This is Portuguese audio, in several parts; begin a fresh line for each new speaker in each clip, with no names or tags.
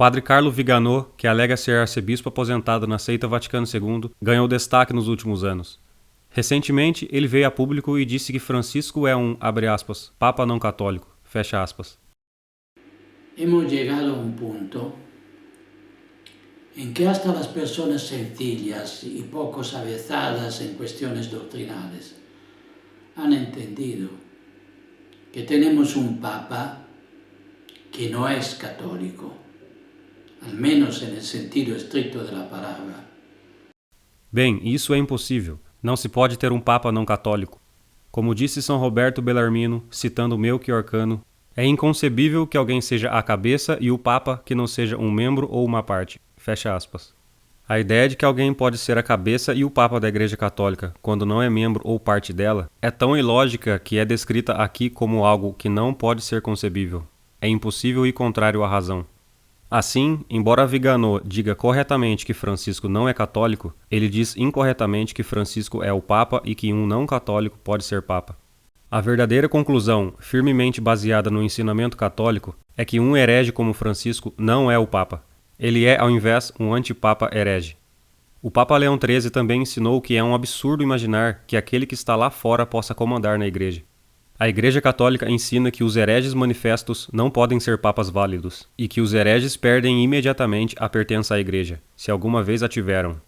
padre Carlo Viganò, que alega ser arcebispo aposentado na seita Vaticano II, ganhou destaque nos últimos anos. Recentemente, ele veio a público e disse que Francisco é um, abre aspas, papa não católico, fecha aspas.
Hemos llegado a un punto en que hasta las personas sencillas y poco avezadas en cuestiones doctrinales han entendido que tenemos un papa que no es católico, al menos en el sentido estricto de la palabra.
Bem, isso é impossível. Não se pode ter um papa não católico. Como disse São Roberto Bellarmino, citando Melchior Cano, é inconcebível que alguém seja a cabeça e o papa que não seja um membro ou uma parte. Fecha aspas. A ideia de que alguém pode ser a cabeça e o papa da Igreja Católica, quando não é membro ou parte dela, é tão ilógica que é descrita aqui como algo que não pode ser concebível. É impossível e contrário à razão. Assim, embora Viganò diga corretamente que Francisco não é católico, ele diz incorretamente que Francisco é o papa e que um não católico pode ser papa. A verdadeira conclusão, firmemente baseada no ensinamento católico, é que um herege como Francisco não é o papa. Ele é, ao invés, um antipapa herege. O Papa Leão XIII também ensinou que é um absurdo imaginar que aquele que está lá fora possa comandar na Igreja. A Igreja Católica ensina que os hereges manifestos não podem ser papas válidos, e que os hereges perdem imediatamente a pertença à Igreja, se alguma vez a tiveram.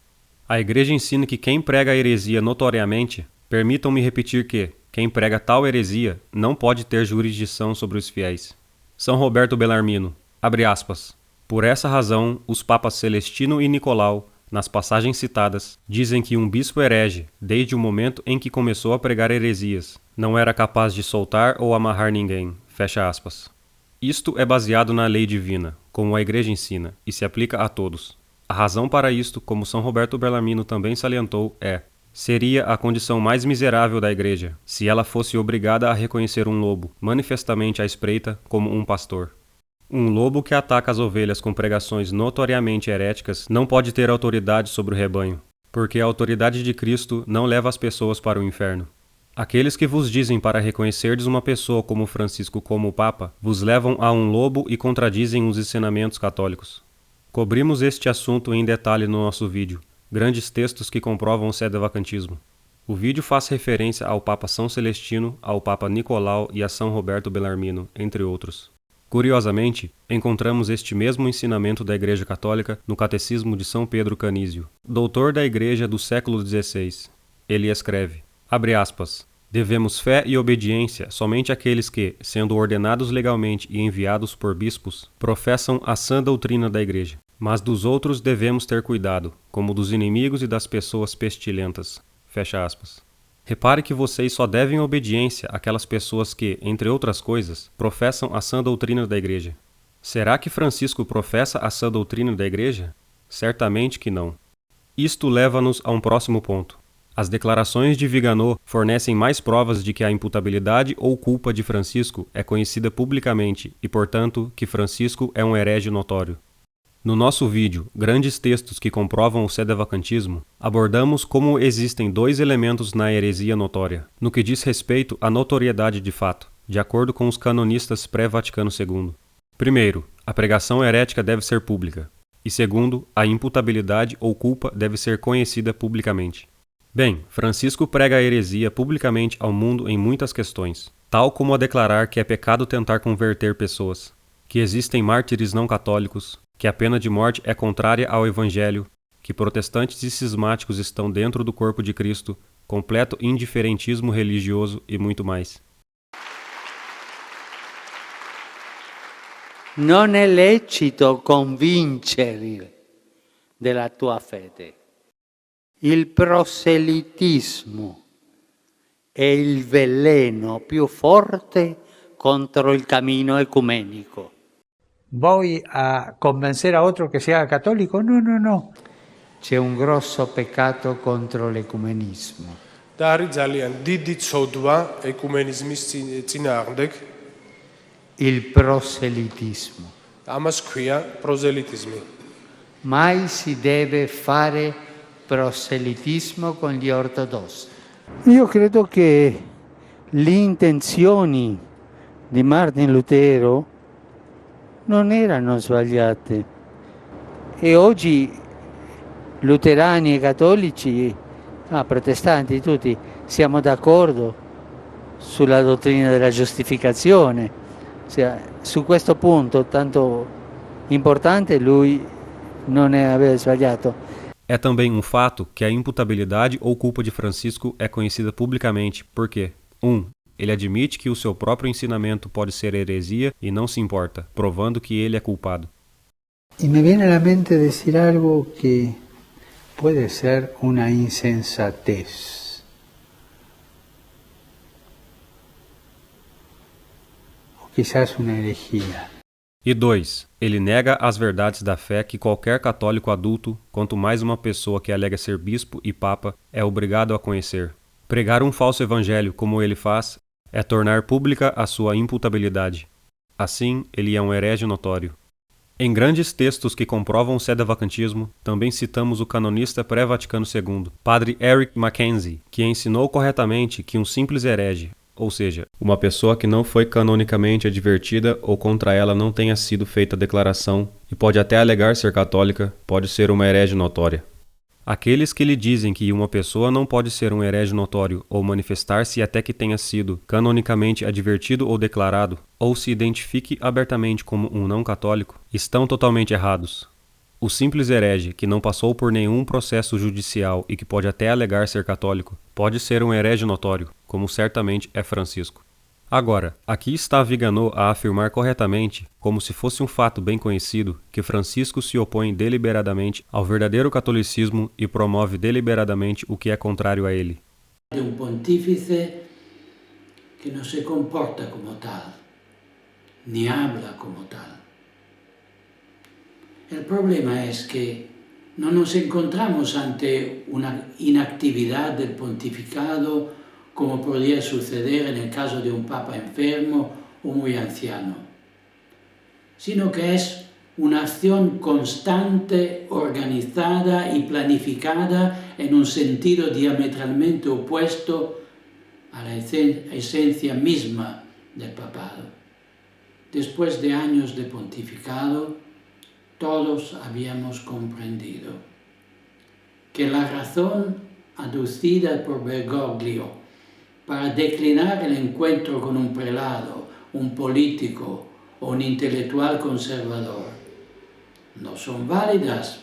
A Igreja ensina que quem prega a heresia notoriamente, permitam-me repetir que, quem prega tal heresia não pode ter jurisdição sobre os fiéis. São Roberto Bellarmino, abre aspas, por essa razão, os papas Celestino e Nicolau, nas passagens citadas, dizem que um bispo herege, desde o momento em que começou a pregar heresias, não era capaz de soltar ou amarrar ninguém, fecha aspas. Isto é baseado na lei divina, como a Igreja ensina, e se aplica a todos. A razão para isto, como São Roberto Bellarmino também salientou, seria a condição mais miserável da Igreja, se ela fosse obrigada a reconhecer um lobo, manifestamente à espreita, como um pastor. Um lobo que ataca as ovelhas com pregações notoriamente heréticas não pode ter autoridade sobre o rebanho, porque a autoridade de Cristo não leva as pessoas para o inferno. Aqueles que vos dizem para reconhecerdes uma pessoa como Francisco como o Papa, vos levam a um lobo e contradizem os ensinamentos católicos. Cobrimos este assunto em detalhe no nosso vídeo, grandes textos que comprovam o sedevacantismo. O vídeo faz referência ao Papa São Celestino, ao Papa Nicolau e a São Roberto Bellarmino, entre outros. Curiosamente, encontramos este mesmo ensinamento da Igreja Católica no Catecismo de São Pedro Canísio, doutor da Igreja do século XVI. Ele escreve, abre aspas, devemos fé e obediência somente àqueles que, sendo ordenados legalmente e enviados por bispos, professam a sã doutrina da Igreja. Mas dos outros devemos ter cuidado, como dos inimigos e das pessoas pestilentas. Fecha aspas. Repare que vocês só devem obediência àquelas pessoas que, entre outras coisas, professam a sã doutrina da Igreja. Será que Francisco professa a sã doutrina da Igreja? Certamente que não. Isto leva-nos a um próximo ponto. As declarações de Viganò fornecem mais provas de que a imputabilidade ou culpa de Francisco é conhecida publicamente e, portanto, que Francisco é um herege notório. No nosso vídeo, Grandes Textos que Comprovam o Sedevacantismo, abordamos como existem dois elementos na heresia notória, no que diz respeito à notoriedade de fato, de acordo com os canonistas pré-Vaticano II. Primeiro, a pregação herética deve ser pública, e segundo, a imputabilidade ou culpa deve ser conhecida publicamente. Bem, Francisco prega a heresia publicamente ao mundo em muitas questões, tal como a declarar que é pecado tentar converter pessoas, que existem mártires não católicos, que a pena de morte é contrária ao Evangelho, que protestantes e cismáticos estão dentro do corpo de Cristo, completo indiferentismo religioso e muito mais.
Non è lecito convincere della tua fede. Il proselitismo è il veleno più forte contro il cammino ecumenico.
¿Voy a convencer a otro que se haga católico? No, no, no.
C'è un grosso peccato contro l'ecumenismo.
და არის ძალიან დიდი ცოდვა ეკუმენიზმის წინააღმდეგ.
Il proselitismo.
ამას ქვია პროზელიტიზმი.
Mai si deve fare proselitismo con gli ortodossi.
Io credo che le intenzioni di Martin Lutero non erano sbagliate. E oggi luterani e cattolici, protestanti, tutti siamo d'accordo sulla dottrina della giustificazione. Su questo punto tanto importante lui non aveva sbagliato.
É também fato que a imputabilidade ou culpa de Francisco é conhecida publicamente porque 1. Ele admite que o seu próprio ensinamento pode ser heresia e não se importa, provando que ele é culpado.
Y me viene a la mente decir algo que puede ser una insensatez. O quizás una herejía.
E 2. Ele nega as verdades da fé que qualquer católico adulto, quanto mais uma pessoa que alega ser bispo e papa, é obrigado a conhecer. Pregar um falso evangelho como ele faz é tornar pública a sua imputabilidade. Assim, ele é um herege notório. Em grandes textos que comprovam o sedevacantismo, também citamos o canonista pré-Vaticano II, Padre Eric Mackenzie, que ensinou corretamente que um simples herege, ou seja, uma pessoa que não foi canonicamente advertida ou contra ela não tenha sido feita declaração e pode até alegar ser católica, pode ser uma herege notória. Aqueles que lhe dizem que uma pessoa não pode ser um herege notório ou manifestar-se até que tenha sido canonicamente advertido ou declarado, ou se identifique abertamente como um não católico, estão totalmente errados. O simples herege que não passou por nenhum processo judicial e que pode até alegar ser católico, pode ser um herege notório, como certamente é Francisco. Agora, aqui está Viganò a afirmar corretamente, como se fosse um fato bem conhecido, que Francisco se opõe deliberadamente ao verdadeiro catolicismo e promove deliberadamente o que é contrário a ele.
De um pontífice que não se comporta como tal, ni habla como tal. El problema es que no nos encontramos ante una inactividad del pontificado como podría suceder en el caso de un papa enfermo o muy anciano, sino que es una acción constante, organizada y planificada en un sentido diametralmente opuesto a la esencia misma del papado. Después de años de pontificado, todos habíamos comprendido que la razón aducida por Bergoglio para declinar el encuentro con un prelado, un político o un intelectual conservador no son válidas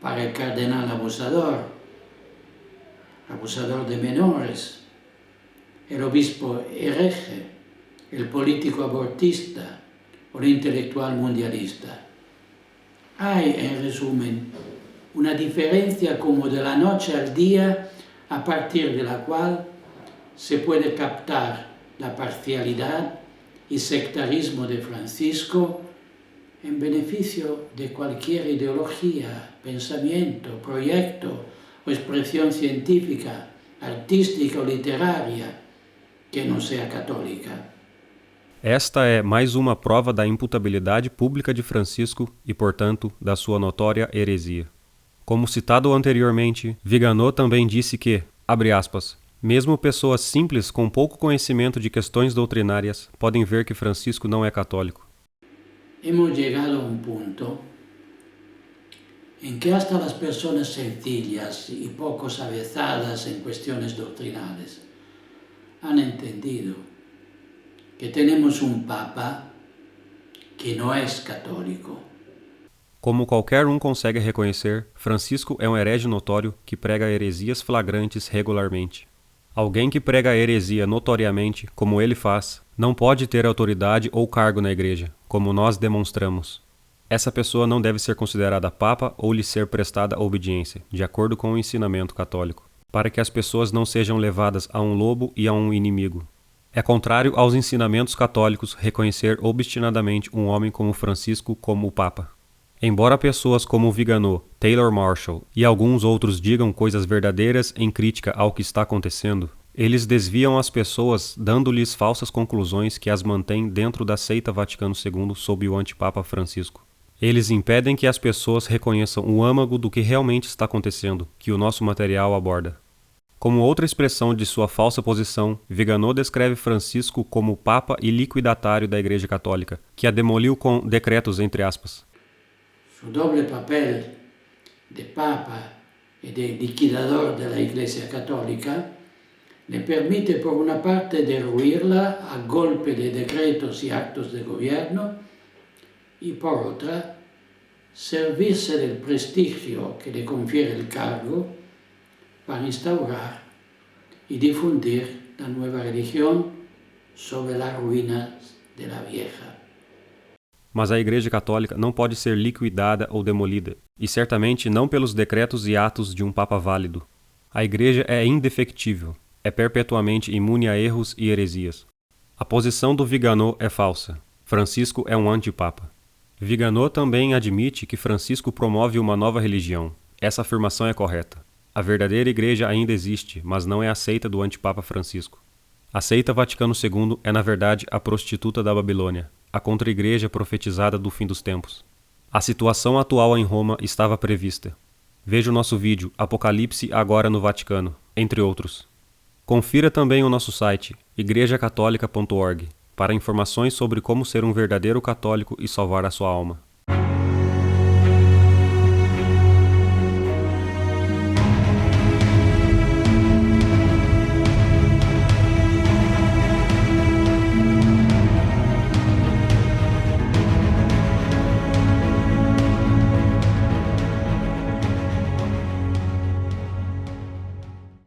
para el cardenal abusador de menores, el obispo hereje, el político abortista o el intelectual mundialista. Hay, en resumen, una diferencia como de la noche al día a partir de la cual se puede captar la parcialidad y sectarismo de Francisco en beneficio de cualquier ideología, pensamiento, proyecto o expresión científica, artística o literaria que não seja católica.
Esta é mais uma prova da imputabilidade pública de Francisco e, portanto, da sua notória heresia. Como citado anteriormente, Viganò também disse que, abre aspas, mesmo pessoas simples com pouco conhecimento de questões doutrinárias podem ver que Francisco não é católico.
Hemos llegado a un punto en que hasta las personas sencillas y poco avezadas en cuestiones doctrinales han entendido que tenemos un papa que no es católico.
Como qualquer um consegue reconhecer, Francisco é um herege notório que prega heresias flagrantes regularmente. Alguém que prega a heresia notoriamente, como ele faz, não pode ter autoridade ou cargo na igreja, como nós demonstramos. Essa pessoa não deve ser considerada papa ou lhe ser prestada obediência, de acordo com o ensinamento católico, para que as pessoas não sejam levadas a um lobo e a um inimigo. É contrário aos ensinamentos católicos reconhecer obstinadamente um homem como Francisco como o papa. Embora pessoas como Viganò, Taylor Marshall e alguns outros digam coisas verdadeiras em crítica ao que está acontecendo, eles desviam as pessoas dando-lhes falsas conclusões que as mantêm dentro da seita Vaticano II sob o antipapa Francisco. Eles impedem que as pessoas reconheçam o âmago do que realmente está acontecendo, que o nosso material aborda. Como outra expressão de sua falsa posição, Viganò descreve Francisco como o papa e liquidatário da Igreja Católica, que a demoliu com decretos entre aspas.
su doble papel de Papa e de liquidador de la Iglesia Católica le permite por una parte derruirla a golpe de decretos y actos de gobierno y por otra servirse del prestigio que le confiere el cargo para instaurar y difundir la nueva religión sobre las ruínas de la vieja.
Mas a Igreja Católica não pode ser liquidada ou demolida, e certamente não pelos decretos e atos de um Papa válido. A Igreja é indefectível, é perpetuamente imune a erros e heresias. A posição do Viganò é falsa. Francisco é um antipapa. Viganò também admite que Francisco promove uma nova religião. Essa afirmação é correta. A verdadeira Igreja ainda existe, mas não é a seita do antipapa Francisco. A seita Vaticano II é, na verdade, a prostituta da Babilônia, a contra-igreja profetizada do fim dos tempos. A situação atual em Roma estava prevista. Veja o nosso vídeo Apocalipse agora no Vaticano, entre outros. Confira também o nosso site, igrejacatólica.org, para informações sobre como ser um verdadeiro católico e salvar a sua alma.